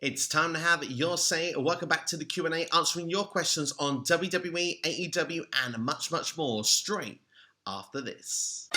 It's time to have your say. Welcome back to the Q&A, answering your questions on WWE, AEW, and much, much more straight after this.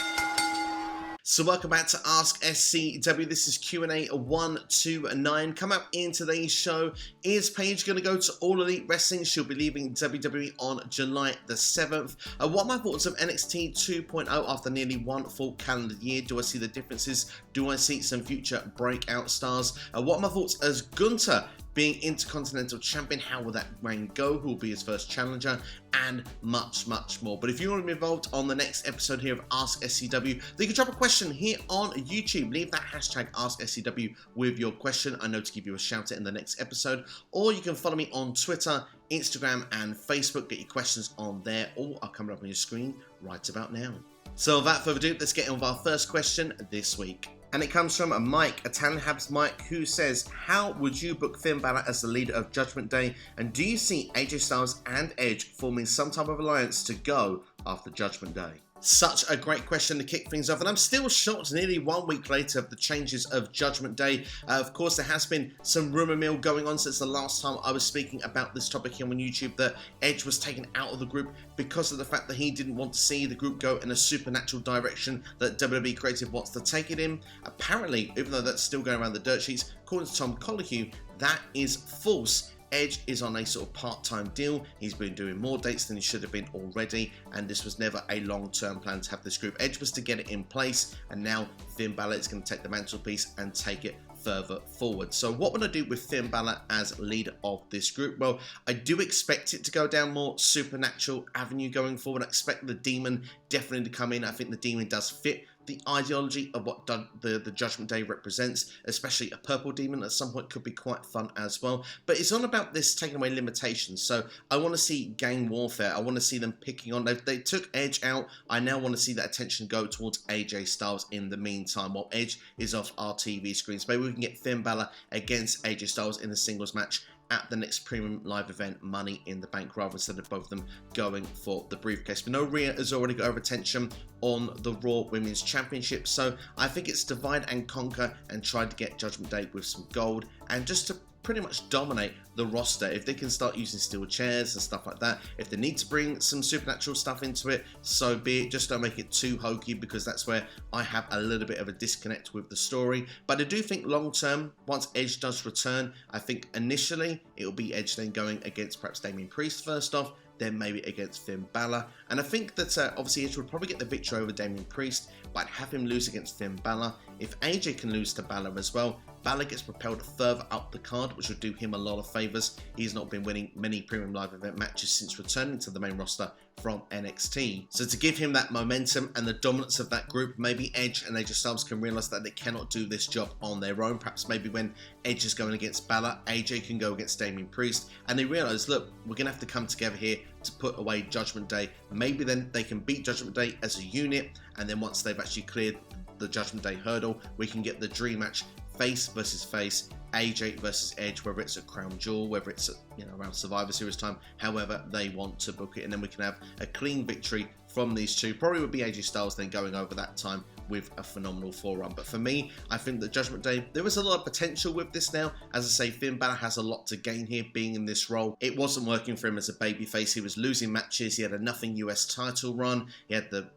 So welcome back to AskSCW. This is Q&A129. Come up in today's show. Is Paige going to go to All Elite Wrestling? She'll be leaving WWE on July the 7th. What are my thoughts of NXT 2.0 after nearly one full calendar year? Do I see the differences? Do I see some future breakout stars? What are my thoughts as Gunther being Intercontinental Champion? How will that reign go? Who will be his first challenger? And much, much more. But if you want to be involved on the next episode here of AskSCW, then you can drop a question here on YouTube. Leave that hashtag AskSCW with your question. I know to give you a shout out in the next episode. Or you can follow me on Twitter, Instagram, and Facebook. Get your questions on there. All are coming up on your screen right about now. So without further ado, let's get on with our first question this week. And it comes from Mike, Habs Mike, who says, how would you book Finn Balor as the leader of Judgment Day? And do you see AJ Styles and Edge forming some type of alliance to go after Judgment Day? Such a great question to kick things off, and I'm still shocked nearly 1 week later of the changes of Judgment Day. Of course, there has been some rumour mill going on since the last time I was speaking about this topic here on YouTube, that Edge was taken out of the group because of the fact that he didn't want to see the group go in a supernatural direction that WWE Creative wants to take it in. Apparently, even though that's still going around the dirt sheets, according to Tom Colohue, that is false. Edge is on a sort of part-time deal. He's been doing more dates than he should have been already, and this was never a long-term plan to have this group. Edge was to get it in place, and now Finn Balor is going to take the mantelpiece and take it further forward. So what would I do with Finn Balor as leader of this group? Well, I do expect it to go down more supernatural avenue going forward. I expect the Demon definitely to come in. I think the Demon does fit the ideology of what the Judgment Day represents, especially a purple demon at some point could be quite fun as well. But it's all about this taking away limitations. So I want to see gang warfare. I want to see them picking on. They took Edge out. I now want to see that attention go towards AJ Styles in the meantime, while Edge is off our TV screens. Maybe we can get Finn Balor against AJ Styles in a singles match at the next premium live event, Money in the Bank, rather instead of both of them going for the briefcase. But no, Rhea has already got her attention on the Raw Women's Championship, so I think it's divide and conquer and try to get Judgment Day with some gold and just to pretty much dominate the roster. If they can start using steel chairs and stuff like that, if they need to bring some supernatural stuff into it, so be it. Just don't make it too hokey, because that's where I have a little bit of a disconnect with the story. But I do think long term, once Edge does return, I think initially it'll be Edge then going against perhaps Damian Priest first off, then maybe against Finn Balor. And I think that obviously Edge would probably get the victory over Damian Priest, but I'd have him lose against Finn Balor. If AJ can lose to Balor as well, Balor gets propelled further up the card, which would do him a lot of favours. He's not been winning many premium live event matches since returning to the main roster from NXT. So to give him that momentum and the dominance of that group, maybe Edge and AJ Styles can realise that they cannot do this job on their own. Perhaps maybe when Edge is going against Balor, AJ can go against Damian Priest, and they realise, look, we're going to have to come together here to put away Judgment Day. Maybe then they can beat Judgment Day as a unit, and then once they've actually cleared the Judgment Day hurdle, we can get the dream match, face versus face, AJ versus Edge, whether it's at Crown Jewel, whether it's at, around Survivor Series time, however they want to book it, and then we can have a clean victory from these two. Probably would be AJ Styles then going over that time with a phenomenal forerun. But for me, I think that Judgment Day, there is a lot of potential with this now. As I say, Finn Balor has a lot to gain here being in this role. It wasn't working for him as a babyface. He was losing matches. He had a nothing US title run. He had the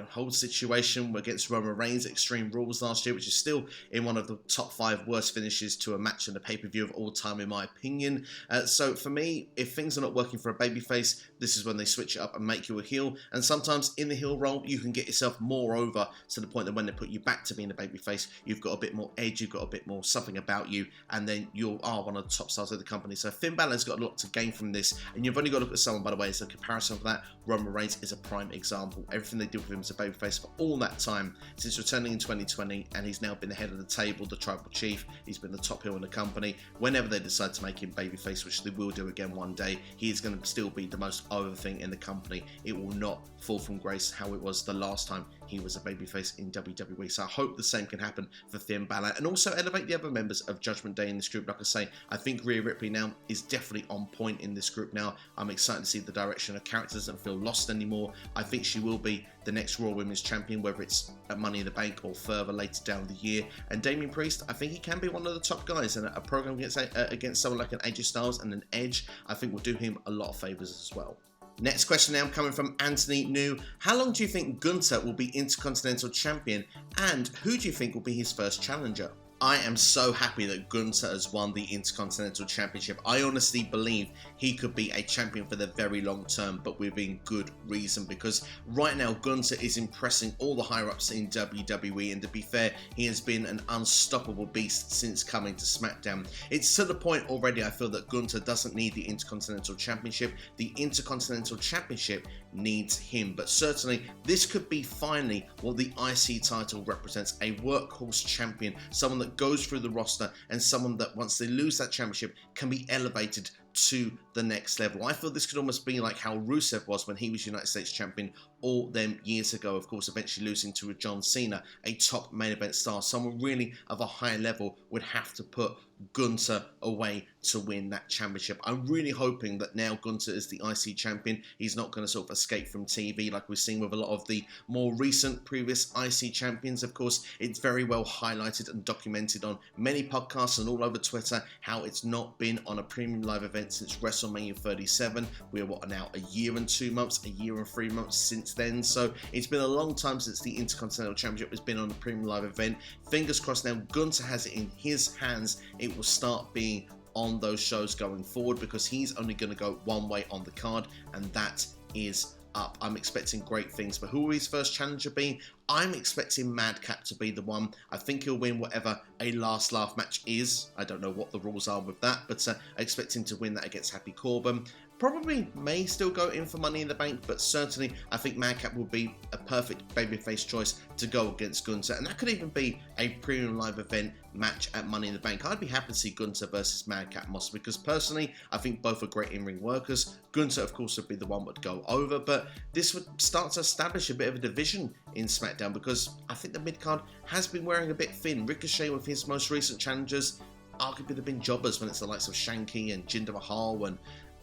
whole situation against Roman Reigns at Extreme Rules last year, which is still in one of the top 5 worst finishes to a match in a pay-per-view of all time, in my opinion. So for me, if things are not working for a babyface, this is when they switch it up and make you a heel. And sometimes in the heel role, you can get yourself more over to the point that when they put you back to being a babyface, you've got a bit more edge, you've got a bit more something about you, and then you are one of the top stars of the company. So Finn Balor's got a lot to gain from this, and you've only got to look at someone, by the way, as a comparison of that. Roman Reigns is a prime example. Everything they did with him as a babyface for all that time since returning in 2020, and he's now been the head of the table, the tribal chief. He's been the top heel in the company. Whenever they decide to make him babyface, which they will do again one day, he is going to still be the most over thing in the company. It will not fall from grace how it was the last time he was a babyface in WWE. So I hope the same can happen for Finn Balor, and also elevate the other members of Judgment Day in this group. Like I say, I think Rhea Ripley now is definitely on point in this group now. I'm excited to see the direction of characters doesn't feel lost anymore. I think she will be the next Raw Women's Champion, whether it's at Money in the Bank or further later down the year. And Damian Priest, I think he can be one of the top guys, and a program against someone like an AJ Styles and an Edge, I think will do him a lot of favours as well. Next question now coming from Anthony New. How long do you think Gunther will be Intercontinental Champion, and who do you think will be his first challenger? I am so happy that Gunther has won the Intercontinental Championship. I honestly believe he could be a champion for the very long term, but within good reason, because right now Gunther is impressing all the higher-ups in WWE, and to be fair, he has been an unstoppable beast since coming to SmackDown. It's to the point already I feel that Gunther doesn't need the Intercontinental Championship. The Intercontinental Championship needs him, but certainly this could be finally what the IC title represents, a workhorse champion, someone that goes through the roster, and someone that once they lose that championship can be elevated to the next level. I feel this could almost be like how Rusev was when he was United States champion all them years ago, of course eventually losing to John Cena, a top main event star. Someone really of a high level would have to put Gunther away to win that championship. I'm really hoping that now Gunther is the IC champion, he's not going to sort of escape from TV like we've seen with a lot of the more recent previous IC champions. Of course, it's very well highlighted and documented on many podcasts and all over Twitter how it's not been on a premium live event since WrestleMania 37. We're now a year and 2 months, a year and 3 months since then. So it's been a long time since the Intercontinental Championship has been on a premium live event. Fingers crossed now Gunther has it in his hands. It will start being on those shows going forward, because he's only going to go one way on the card, and that is up. I'm expecting great things, but who will his first challenger be? I'm expecting Madcap to be the one. I think he'll win whatever a last laugh match is. I don't know what the rules are with that, but I expect him to win that against Happy Corbin. Probably may still go in for Money in the Bank, but certainly I think Madcap will be a perfect babyface choice to go against Gunther, and that could even be a premium live event match at Money in the Bank. I'd be happy to see Gunther versus Madcap Moss, because personally I think both are great in-ring workers. Gunther of course would be the one that would go over, but this would start to establish a bit of a division in SmackDown, because I think the mid-card has been wearing a bit thin. Ricochet with his most recent challengers arguably have been jobbers when it's the likes of Shanky and Jinder Mahal and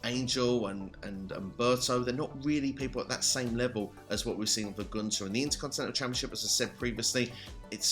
Angel and Berto. They're not really people at that same level as what we've seen with Gunther. And the Intercontinental Championship, as I said previously, it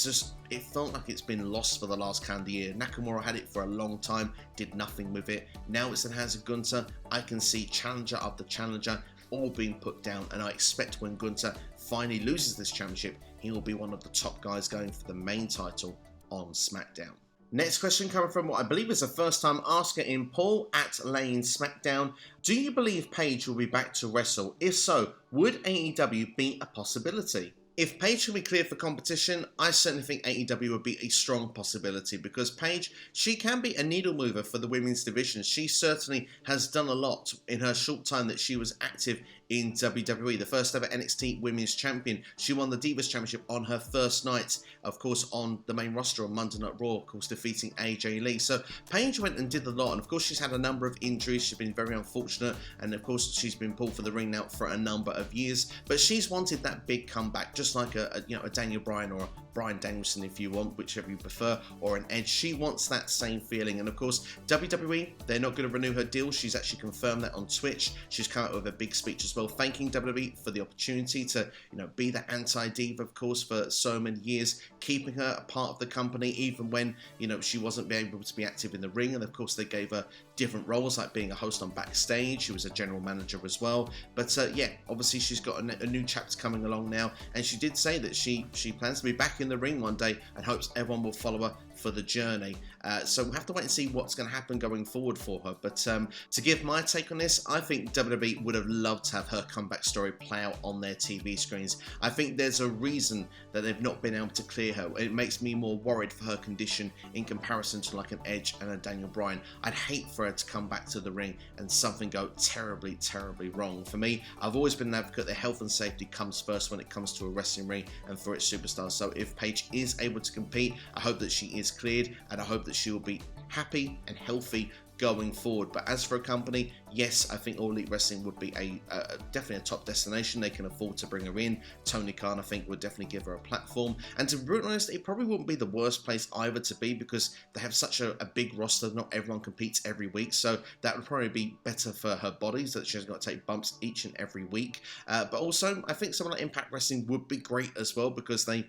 felt like it's been lost for the last calendar year. Nakamura had it for a long time, did nothing with it. Now it's in the hands of Gunther. I can see challenger after challenger all being put down, and I expect when Gunther finally loses this championship, he will be one of the top guys going for the main title on SmackDown. Next question coming from what I believe is a first-time asker in Paul at Lane SmackDown. Do you believe Paige will be back to Wrestle? If so, would AEW be a possibility? If Paige can be cleared for competition, I certainly think AEW would be a strong possibility, because Paige, she can be a needle mover for the women's division. She certainly has done a lot in her short time that she was active in WWE, the first ever NXT Women's Champion. She won the Divas Championship on her first night, of course, on the main roster on Monday Night Raw, of course, defeating AJ Lee. So Paige went and did a lot, and of course, she's had a number of injuries. She's been very unfortunate, and of course, she's been pulled for the ring now for a number of years. But she's wanted that big comeback, just like a Daniel Bryan or a Bryan Danielson, if you want, whichever you prefer, or an Edge. She wants that same feeling, and of course, WWE, they're not going to renew her deal. She's actually confirmed that on Twitch. She's come out with a big speech as well, thanking WWE for the opportunity to, be the anti-diva, of course, for so many years, keeping her a part of the company, even when, she wasn't able to be active in the ring. And of course, they gave her different roles, like being a host on Backstage. She was a general manager as well. But yeah, obviously, she's got a new chapter coming along now, and she did say that she plans to be back in the ring one day and hopes everyone will follow her for the journey. So we'll have to wait and see what's going to happen going forward for her. But to give my take on this, I think WWE would have loved to have her comeback story play out on their TV screens. I think there's a reason that they've not been able to clear her. It makes me more worried for her condition in comparison to like an Edge and a Daniel Bryan. I'd hate for her to come back to the ring and something go terribly, terribly wrong. For me, I've always been an advocate that health and safety comes first when it comes to a wrestling ring and for its superstars. So if Paige is able to compete, I hope that she is cleared, and I hope that she will be happy and healthy going forward. But as for a company, yes, I think All Elite Wrestling would be definitely a top destination. They can afford to bring her in. Tony Khan, I think, would definitely give her a platform. And to be honest, it probably wouldn't be the worst place either to be, because they have such a big roster. Not everyone competes every week, so that would probably be better for her body, so that she hasn't got to take bumps each and every week. But also, I think someone like Impact Wrestling would be great as well, because they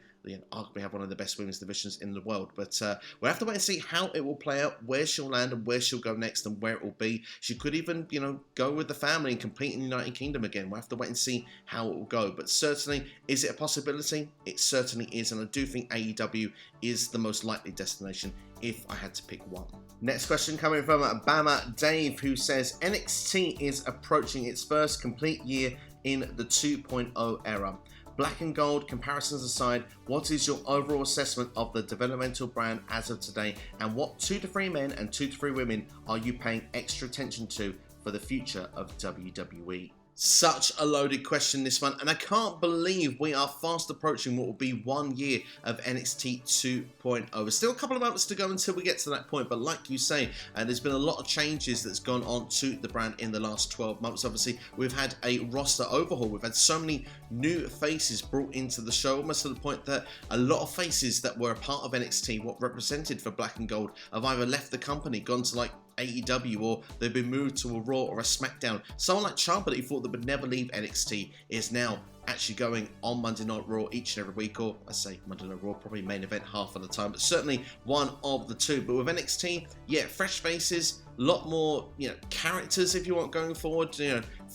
arguably have one of the best women's divisions in the world. But we'll have to wait and see how it will play out, where she'll land and where she'll go next and where it will be. She could even, go with the family and compete in the United Kingdom again. We'll have to wait and see how it will go. But certainly, is it a possibility? It certainly is. And I do think AEW is the most likely destination if I had to pick one. Next question coming from Bama Dave, who says, NXT is approaching its first complete year in the 2.0 era. Black and gold comparisons aside, what is your overall assessment of the developmental brand as of today, and what 2 to 3 men and 2 to 3 women are you paying extra attention to for the future of WWE? Such a loaded question, this one, and I can't believe we are fast approaching what will be 1 year of NXT 2.0. There's still a couple of months to go until we get to that point, but like you say, there's been a lot of changes that's gone on to the brand in the last 12 months. Obviously, we've had a roster overhaul. We've had so many new faces brought into the show, almost to the point that a lot of faces that were a part of NXT, what represented for Black and Gold, have either left the company, gone to like AEW, or they've been moved to a Raw or a SmackDown. Someone like Ciampa that you thought that would never leave NXT is now actually going on Monday Night Raw each and every week, or I say Monday Night Raw, probably main event half of the time, but certainly one of the two. But with NXT, yeah, fresh faces, a lot more, characters if you want going forward,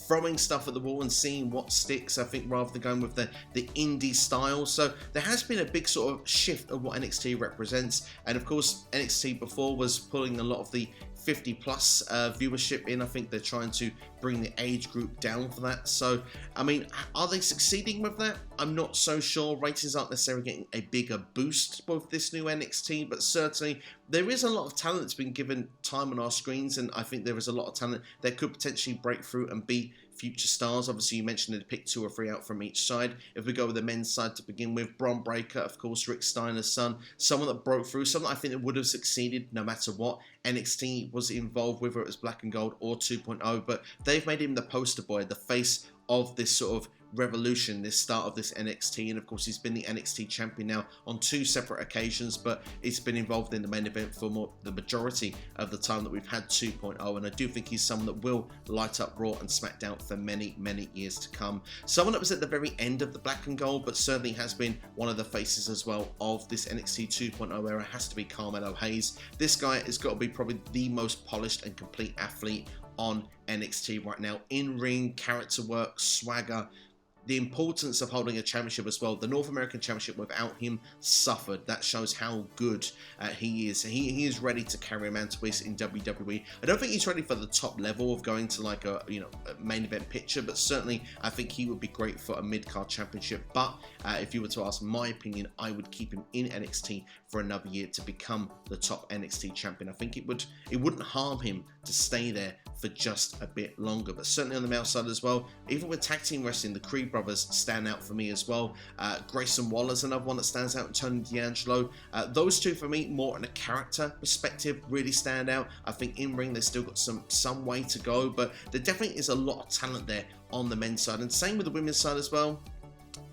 throwing stuff at the wall and seeing what sticks, I think, rather than going with the indie style. So there has been a big sort of shift of what NXT represents. And of course, NXT before was pulling a lot of the 50 plus viewership in. I think they're trying to bring the age group down for that. So, I mean, are they succeeding with that? I'm not so sure. Ratings aren't necessarily getting a bigger boost with this new NXT, but certainly there is a lot of talent that's been given time on our screens, and I think there is a lot of talent that could potentially break through and be future stars. Obviously, you mentioned they'd pick 2 or 3 out from each side. If we go with the men's side to begin with, Bron Breakker, of course, Rick Steiner's son, someone that broke through, someone that I think that would have succeeded no matter what NXT was involved with, whether it was Black and Gold or 2.0, but they've made him the poster boy, the face of this sort of revolution, this start of this NXT. And of course, he's been the NXT champion now on 2 separate occasions, but it's been involved in the main event for the majority of the time that we've had 2.0, and I do think he's someone that will light up Raw and SmackDown for many years to come. Someone that was at the very end of the Black and Gold, but certainly has been one of the faces as well of this NXT 2.0 era, has to be Carmelo Hayes. This guy has got to be probably the most polished and complete athlete on NXT right now. In-ring, character work, swagger, the importance of holding a championship as well. The North American Championship without him suffered. That shows how good he is. He is ready to carry a mantle in WWE. I don't think he's ready for the top level of going to like a main event picture, but certainly I think he would be great for a mid-card championship. But if you were to ask my opinion, I would keep him in NXT for another year to become the top NXT champion. I think it wouldn't harm him to stay there for just a bit longer. But certainly on the male side as well, even with tag team wrestling, the Creed brothers stand out for me as well. Grayson Waller's another one that stands out, and Tony D'Angelo. Those two for me, more on a character perspective, really stand out. I think in ring they've still got some way to go, but there definitely is a lot of talent there on the men's side, and same with the women's side as well.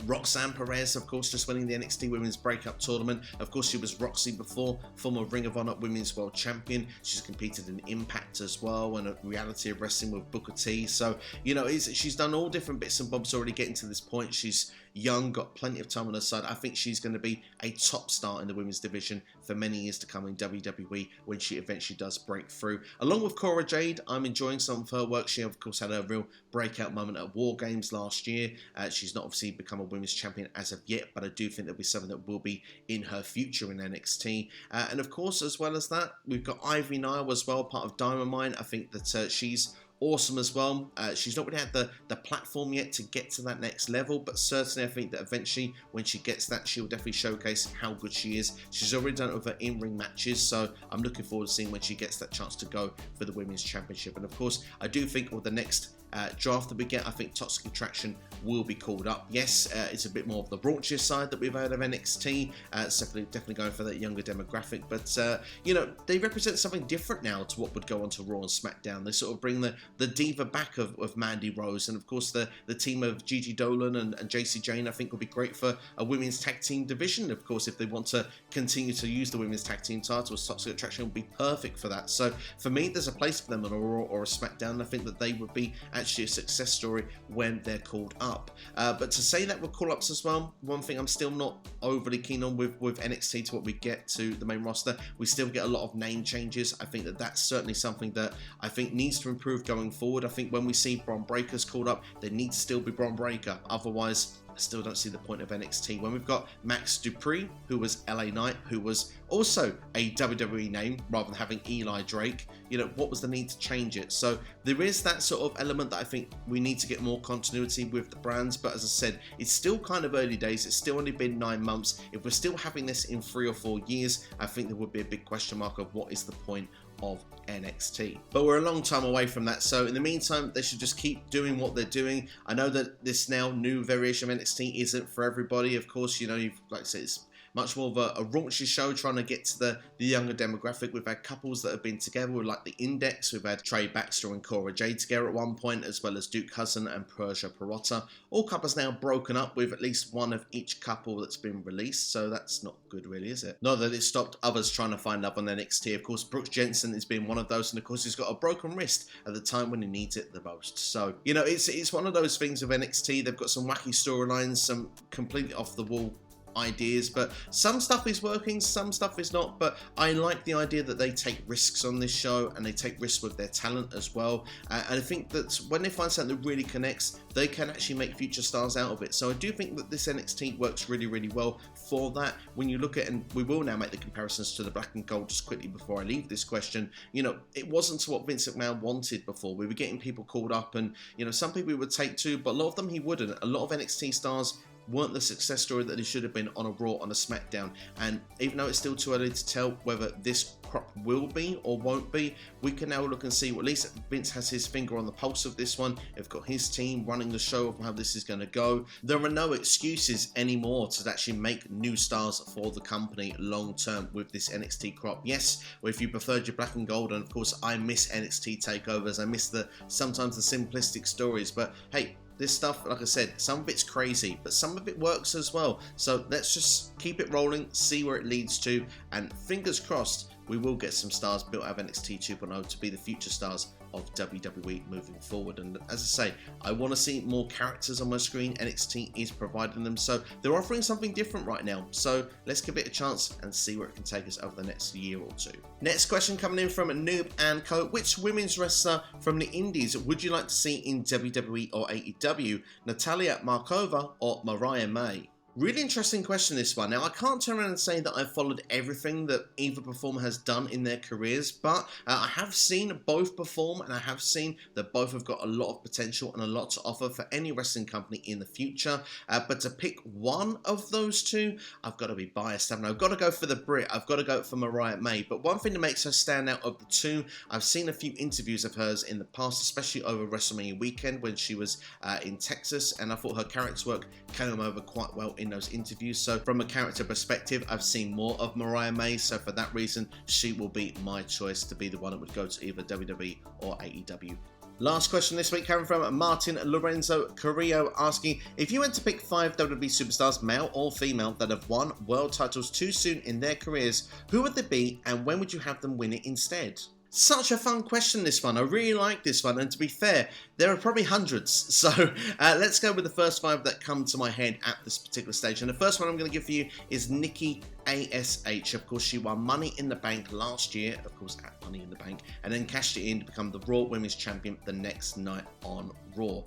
Roxanne Perez, of course, just winning the NXT Women's Breakup Tournament. Of course, she was Roxy before, former Ring of Honor Women's World Champion. She's competed in Impact as well, and a Reality of Wrestling with Booker T. So, she's done all different bits and bobs already getting to this point. She's young, got plenty of time on her side. I think she's going to be a top star in the women's division for many years to come in WWE when she eventually does break through. Along with Cora Jade, I'm enjoying some of her work. She, of course, had a real breakout moment at War Games last year. She's not obviously become a women's champion as of yet, but I do think there'll be something that will be in her future in NXT. And of course, as well as that, we've got Ivy Nile as well, part of Diamond Mine. I think that she's awesome as well. She's not really had the platform yet to get to that next level, but certainly I think that eventually when she gets that, she'll definitely showcase how good she is. She's already done it with her in-ring matches, so I'm looking forward to seeing when she gets that chance to go for the Women's Championship. And of course, I do think with the next draft that we get, I think Toxic Attraction will be called up. Yes, it's a bit more of the raunchier side that we've heard of NXT. It's definitely going for that younger demographic, but you know, they represent something different now to what would go on to Raw and SmackDown. They sort of bring the diva back of Mandy Rose, and of course the team of Gigi Dolan and JC Jane I think would be great for a women's tag team division. Of course, if they want to continue to use the women's tag team titles, Toxic Attraction would be perfect for that. So for me, there's a place for them on a Raw or a SmackDown. I think that they would be actually a success story when they're called up. But to say that with call-ups as well, one thing I'm still not overly keen on with NXT to what we get to the main roster, we still get a lot of name changes. I think that that's certainly something that I think needs to improve going forward. I think when we see Bron Breakker's called up, there needs to still be Bron Breakker. Otherwise, I still don't see the point of NXT. When we've got Max Dupree, who was LA Knight, who was also a WWE name rather than having Eli Drake, you know, what was the need to change it? So there is that sort of element that I think we need to get more continuity with the brands. But as I said, it's still kind of early days. It's still only been 9 months. If we're still having this in 3 or 4 years, I think there would be a big question mark of what is the point of NXT. But we're a long time away from that, so in the meantime they should just keep doing what they're doing. I know that this now new variation of NXT isn't for everybody. Of course, you know, you've, like I said, it's much more of a raunchy show trying to get to the younger demographic. We've had couples that have been together with like the Index. We've had Trey Baxter and Cora Jade together at one point, as well as Duke Hudson and Persia Pirotta. All couples now broken up with at least one of each couple that's been released, so that's not good really, is it? Not that it stopped others trying to find love on NXT. Of course, Brooks Jensen has been one of those, and of course he's got a broken wrist at the time when he needs it the most. So, you know, it's one of those things of NXT. They've got some wacky storylines, some completely off the wall ideas, but some stuff is working, some stuff is not. But I like the idea that they take risks on this show, and they take risks with their talent as well, and I think that when they find something that really connects, they can actually make future stars out of it. So I do think that this NXT works really, really well for that. When you look at, and we will now make the comparisons to the Black and Gold just quickly before I leave this question, you know, it wasn't to what Vince McMahon wanted before. We were getting people called up, and you know, some people he would take to, but a lot of them he wouldn't. A lot of NXT stars weren't the success story that they should have been on a Raw, on a SmackDown. And even though it's still too early to tell whether this crop will be or won't be, we can now look and see, well, at least Vince has his finger on the pulse of this one. They've got his team running the show of how this is going to go. There are no excuses anymore to actually make new stars for the company long term with this NXT crop. Yes, or if you preferred your Black and Gold, and of course I miss NXT takeovers, I miss sometimes the simplistic stories, but hey, this stuff, like I said, some of it's crazy, but some of it works as well. So let's just keep it rolling, see where it leads to, and fingers crossed we will get some stars built out of NXT 2.0 to be the future stars of WWE moving forward. And as I say, I want to see more characters on my screen. NXT is providing them, so they're offering something different right now. So let's give it a chance and see where it can take us over the next year or two. Next question coming in from Noob and Co. Which women's wrestler from the Indies would you like to see in WWE or AEW? Natalia Markova or Mariah May? Really interesting question, this one. Now, I can't turn around and say that I've followed everything that either performer has done in their careers, but I have seen both perform, and I have seen that both have got a lot of potential and a lot to offer for any wrestling company in the future. But to pick one of those two, I've got to be biased, haven't I? I've got to go for the Brit. I've got to go for Mariah May. But one thing that makes her stand out of the two, I've seen a few interviews of hers in the past, especially over WrestleMania weekend when she was in Texas, and I thought her character work came over quite well in those interviews. So from a character perspective, I've seen more of Mariah May, so for that reason she will be my choice to be the one that would go to either WWE or AEW. Last question this week coming from Martin Lorenzo Carrillo, asking, if you went to pick 5 WWE superstars, male or female, that have won world titles too soon in their careers, who would they be, and when would you have them win it instead? Such a fun question, this one. I really like this one, and to be fair, there are probably hundreds. So let's go with the first 5 that come to my head at this particular stage. And the first one I'm going to give for you is Nikki ASH. Of course, she won Money in the Bank last year, of course, at Money in the Bank, and then cashed it in to become the Raw Women's Champion the next night on Raw.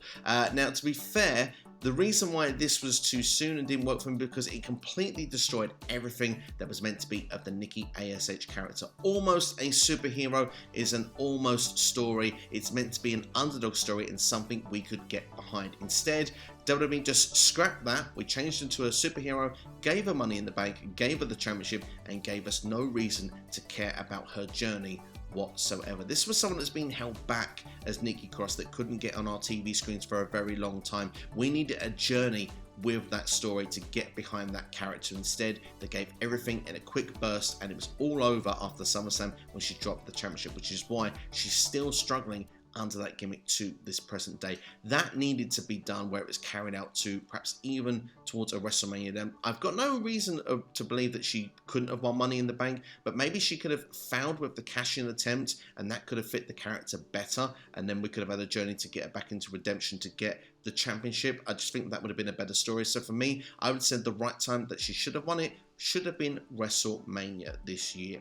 Now, to be fair, the reason why this was too soon and didn't work for me because it completely destroyed everything that was meant to be of the Nikki ASH character. Almost a superhero is an almost story. It's meant to be an underdog story and something we could get behind. Instead, WWE just scrapped that. We changed into a superhero, gave her Money in the Bank, gave her the championship, and gave us no reason to care about her journey whatsoever. This was someone that's been held back as Nikki Cross, that couldn't get on our TV screens for a very long time. We needed a journey with that story to get behind that character. Instead, they gave everything in a quick burst, and it was all over after SummerSlam when she dropped the championship, which is why she's still struggling under that gimmick to this present day. That needed to be done where it was carried out to perhaps even towards a WrestleMania. Then I've got no reason to believe that she couldn't have won Money in the Bank, but maybe she could have failed with the cash-in attempt, and that could have fit the character better, and then we could have had a journey to get her back into redemption to get the championship. I just think that would have been a better story. So for me, I would say the right time that she should have won it should have been WrestleMania this year.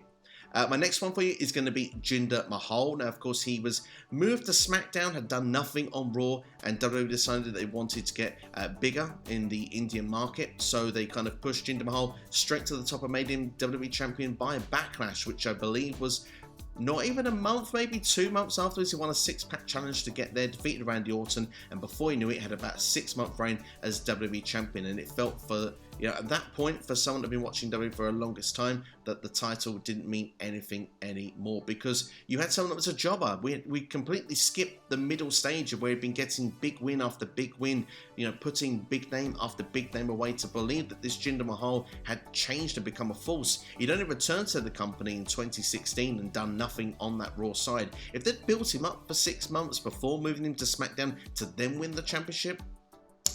My next one for you is going to be Jinder Mahal. Now, of course, he was moved to SmackDown, had done nothing on Raw, and WWE decided they wanted to get bigger in the Indian market. So they kind of pushed Jinder Mahal straight to the top and made him WWE champion by Backlash, which I believe was not even a month, maybe 2 months afterwards. He won a six-pack challenge to get there, defeated Randy Orton, and before he knew it, had about a 6-month reign as WWE champion. And it felt for, at that point, for someone that had been watching WWE for the longest time, that the title didn't mean anything anymore, because you had someone that was a jobber. We completely skipped the middle stage of where he'd been getting big win after big win, putting big name after big name away, to believe that this Jinder Mahal had changed and become a force. He'd only returned to the company in 2016 and done nothing on that Raw side. If they'd built him up for 6 months before moving him to SmackDown to then win the championship,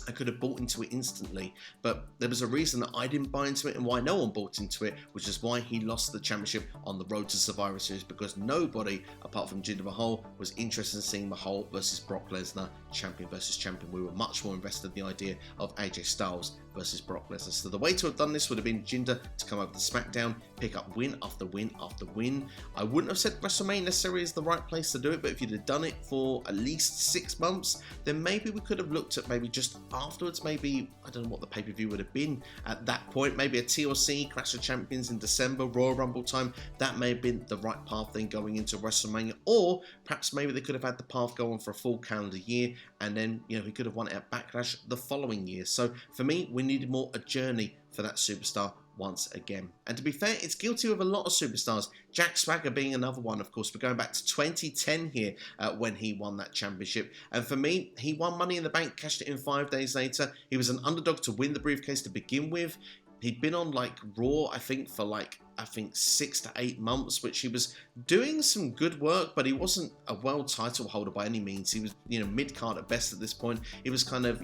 I could have bought into it instantly, but there was a reason that I didn't buy into it and why no one bought into it, which is why he lost the championship on the road to Survivor Series, because nobody apart from Jinder Mahal was interested in seeing Mahal versus Brock Lesnar, champion versus champion. We were much more invested in the idea of AJ Styles versus Brock Lesnar. So the way to have done this would have been Jinder to come over to SmackDown, pick up win after win after win. I wouldn't have said WrestleMania necessarily is the right place to do it, but if you'd have done it for at least 6 months, then maybe we could have looked at maybe just afterwards, maybe, I don't know what the pay-per-view would have been at that point, maybe a TLC, Clash of Champions in December, Royal Rumble time. That may have been the right path then going into WrestleMania, or perhaps maybe they could have had the path go on for a full calendar year, and then, he could have won it at Backlash the following year. So for me, we needed more a journey for that superstar once again. And to be fair, it's guilty with a lot of superstars. Jack Swagger being another one, of course. We're going back to 2010 here when he won that championship. And for me, he won Money in the Bank, cashed it in 5 days later. He was an underdog to win the briefcase to begin with. He'd been on Raw, I think, for 6 to 8 months, which he was doing some good work, but he wasn't a world title holder by any means. He was, mid-card at best at this point. He was kind of,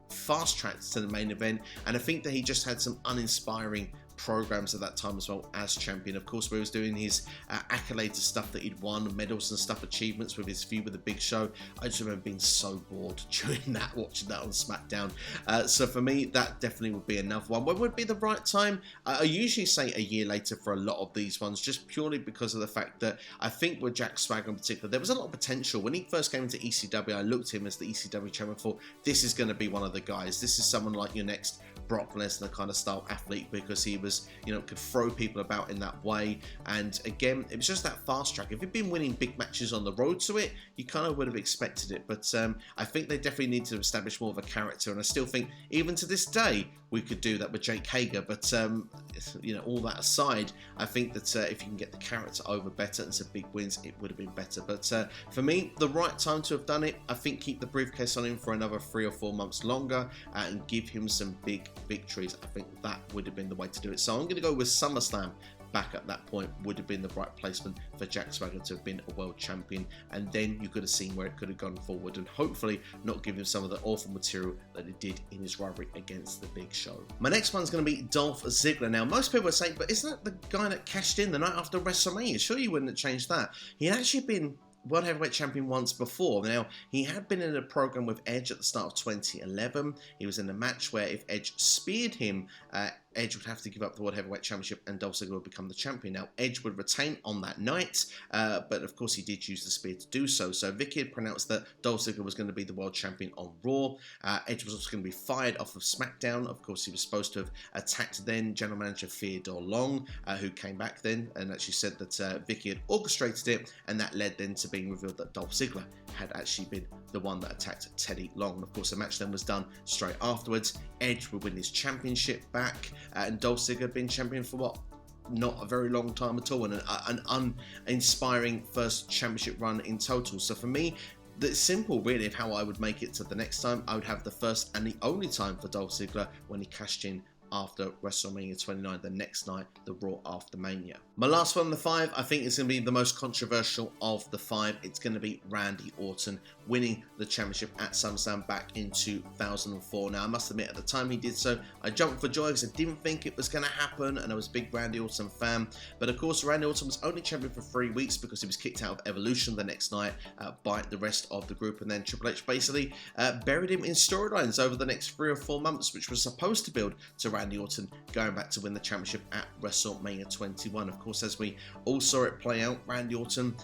fast-tracked to the main event, and I think that he just had some uninspiring programs at that time as well as champion. Of course, where he was doing his accolades of stuff that he'd won, medals and stuff, achievements with his feud with the Big Show. I just remember being so bored during that, watching that on SmackDown. So for me, that definitely would be another one. When would be the right time? I usually say a year later for a lot of these ones, just purely because of the fact that I think with Jack Swagger in particular, there was a lot of potential. When he first came into ECW, I looked at him as the ECW champion and thought, this is going to be one of the guys. This is someone like your next Brock Lesnar kind of style athlete, because he was, could throw people about in that way. And again, it was just that fast track. If he'd been winning big matches on the road to it, you kind of would have expected it. But I think they definitely need to establish more of a character. And I still think, even to this day, we could do that with Jake Hager. But, all that aside, I think that if you can get the character over better and some big wins, it would have been better. But for me, the right time to have done it, I think keep the briefcase on him for another 3 or 4 months longer and give him some big victories. I think that would have been the way to do it. So I'm going to go with SummerSlam. Back at that point would have been the right placement for Jack Swagger to have been a world champion, and then you could have seen where it could have gone forward, and hopefully not give him some of the awful material that it did in his rivalry against the Big Show. My next one's going to be Dolph Ziggler. Now, most people are saying, but isn't that the guy that cashed in the night after WrestleMania? Surely you wouldn't have changed that. He had actually been World Heavyweight Champion once before. Now, he had been in a program with Edge at the start of 2011. He was in a match where if Edge speared him, Edge would have to give up the World Heavyweight Championship and Dolph Ziggler would become the champion. Now, Edge would retain on that night, but of course he did use the spear to do so. So Vicky had pronounced that Dolph Ziggler was going to be the world champion on Raw. Edge was also going to be fired off of SmackDown. Of course, he was supposed to have attacked then General Manager Theodore Long, who came back then and actually said that Vicky had orchestrated it, and that led then to being revealed that Dolph Ziggler had actually been the one that attacked Teddy Long. And of course, the match then was done straight afterwards. Edge would win his championship back, and Dolph Ziggler had been champion for not a very long time at all, and an uninspiring first championship run in total. So for me, it's simple really of how I would make it to the next time. I would have the first and the only time for Dolph Ziggler when he cashed in after WrestleMania 29, the next night, the Raw after Mania. My last one of the 5, I think is going to be the most controversial of the 5. It's going to be Randy Orton winning the championship at SummerSlam back in 2004. Now, I must admit, at the time he did so, I jumped for joy because I didn't think it was going to happen, and I was a big Randy Orton fan. But of course, Randy Orton was only champion for 3 weeks because he was kicked out of Evolution the next night by the rest of the group, and then Triple H basically buried him in storylines over the next 3 or 4 months, which was supposed to build to Randy Orton going back to win the championship at WrestleMania 21. Of course, as we all saw it play out, Randy Orton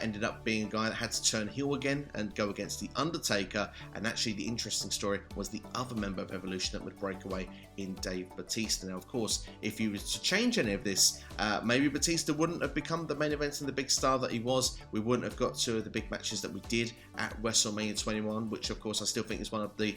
ended up being a guy that had to turn heel again and go against The Undertaker, and actually the interesting story was the other member of Evolution that would break away in Dave Bautista. Now, of course, if you were to change any of this, maybe Bautista wouldn't have become the main event and the big star that he was. We wouldn't have got to the big matches that we did at WrestleMania 21, which of course I still think is one of the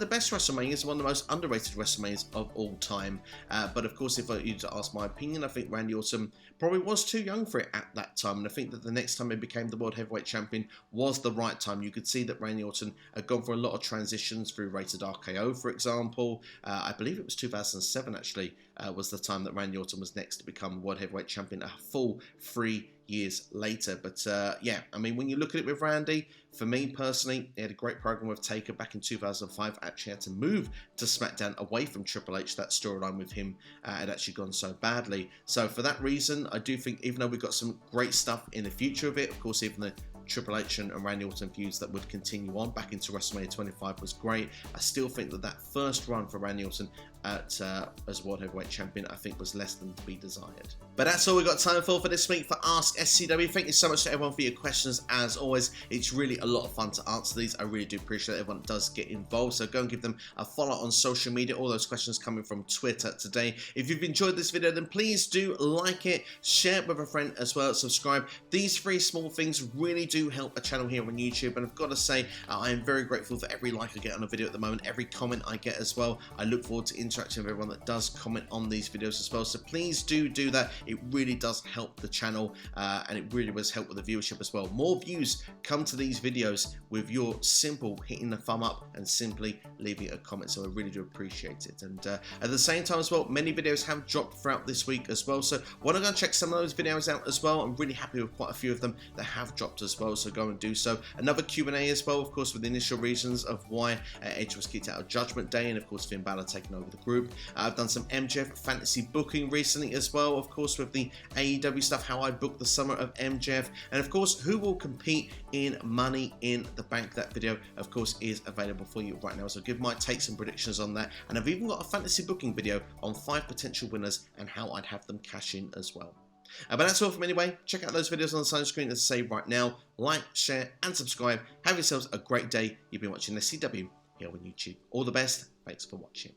best WrestleManias, one of the most underrated WrestleManias of all time. But of course, if you to ask my opinion, I think Randy Orton probably was too young for it at that time, and I think that the next time he became the World Heavyweight Champion was the right time. You could see that Randy Orton had gone for a lot of transitions through Rated RKO, for example. I believe it was 2007 actually was the time that Randy Orton was next to become World Heavyweight Champion, a full 3 years later. But yeah, I mean, when you look at it with Randy, for me personally, he had a great program with Taker back in 2005. Actually had to move to SmackDown away from Triple H. That storyline with him had actually gone so badly. So for that reason, I do think, even though we've got some great stuff in the future of it, of course, even the Triple H and Randy Orton feuds that would continue on back into WrestleMania 25 was great. I still think that first run for Randy Orton as World Heavyweight Champion, I think, was less than to be desired. But that's all we've got time for this week for Ask SCW. Thank you so much to everyone for your questions. As always, it's really a lot of fun to answer these. I really do appreciate it. Everyone does get involved, so go and give them a follow on social media. All those questions coming from Twitter today. If you've enjoyed this video, then please do like it, share it with a friend as well, subscribe. These 3 small things really do help a channel here on YouTube, and I've got to say, I am very grateful for every like I get on a video at the moment, every comment I get as well. I look forward to interacting with everyone that does comment on these videos as well, so please do that. It really does help the channel, and it really does help with the viewership as well. More views come to these videos with your simple hitting the thumb up and simply leaving a comment, so I really do appreciate it. And at the same time as well, many videos have dropped throughout this week as well, so why don't go and check some of those videos out as well. I'm really happy with quite a few of them that have dropped as well, so go and do so. Another Q&A as well, of course, with the initial reasons of why Edge was kicked out of Judgment Day, and of course Finn Balor taking over the group. I've done some MJF fantasy booking recently as well, of course, with the AEW stuff, how I booked the summer of MJF, and of course who will compete in Money in the Bank. That video of course is available for you right now, so give my takes and predictions on that, and I've even got a fantasy booking video on 5 potential winners and how I'd have them cash in as well. But that's all from me anyway. Check out those videos on the side screen as I say right now. Like, share and subscribe. Have yourselves a great day. You've been watching SCW here on YouTube. All the best. Thanks for watching.